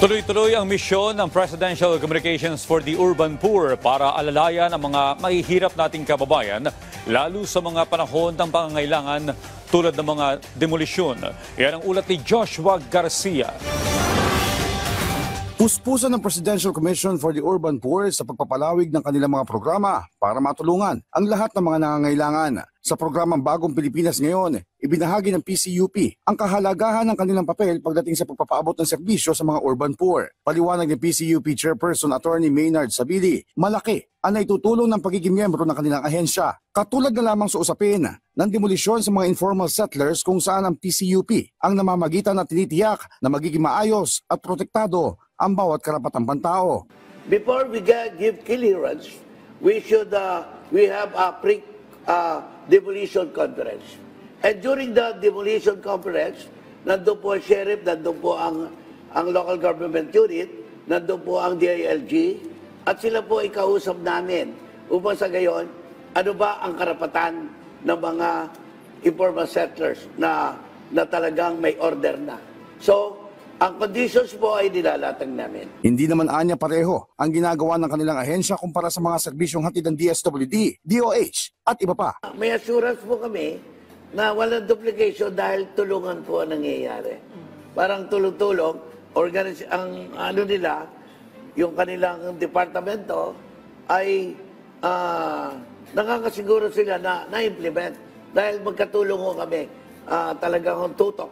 Tuloy-tuloy ang misyon ng Presidential Communications for the Urban Poor para alalayan ang mga mahihirap nating kababayan, lalo sa mga panahon ng pangangailangan tulad ng mga demolisyon. Yan ang ulat ni Joshua Garcia. Puspusan ng Presidential Commission for the Urban Poor sa pagpapalawig ng kanilang mga programa para matulungan ang lahat ng mga nangangailangan. Sa programang Bagong Pilipinas ngayon, ibinahagi ng PCUP ang kahalagahan ng kanilang papel pagdating sa pagpapaabot ng serbisyo sa mga urban poor. Paliwanag ni PCUP Chairperson Attorney Maynard Sabili, malaki ang naitutulong ng pagiging miyembro ng kanilang ahensya. Katulad na lamang sa usapin ng demolisyon sa mga informal settlers kung saan ang PCUP ang namamagitan at tinitiyak na magiging maayos at protektado ang bawat karapatang pantao. Before we give clearance, we have a demolition conference. And during the demolition conference, nandun po ang sheriff, nandun po ang local government unit, nandun po ang DILG, at sila po ikausap namin upang sa gayon, ano ba ang karapatan ng mga informal settlers na talagang may order na. So, ang conditions po ay nilalatag namin. Hindi naman anya pareho ang ginagawa ng kanilang ahensya kumpara sa mga serbisyong hatid ng DSWD, DOH at iba pa. May assurance po kami na walang duplication dahil tulungan po ang nangyayari. Parang tulong-tulong, ang ano nila, yung kanilang departamento ay nakakasiguro sila na-implement dahil magkatulong ho kami talagang tutok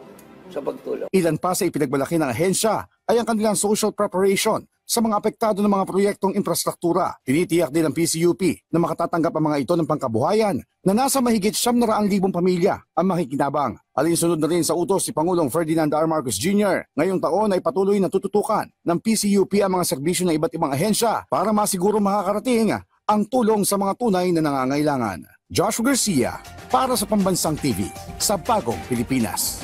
sa pagtulong. Ilan pa sa ipinagmalaki ng ahensya ay ang kanilang social preparation sa mga apektado ng mga proyektong infrastruktura. Tinitiyak din ng PCUP na makatatanggap ang mga ito ng pangkabuhayan na nasa mahigit 700,000 pamilya ang makikinabang. Alinsunod na rin sa utos si Pangulong Ferdinand R. Marcos Jr. Ngayong taon ay patuloy na tututukan ng PCUP ang mga serbisyo ng iba't ibang ahensya para masiguro makakarating ang tulong sa mga tunay na nangangailangan. Joshua Garcia para sa Pambansang TV sa Bagong Pilipinas.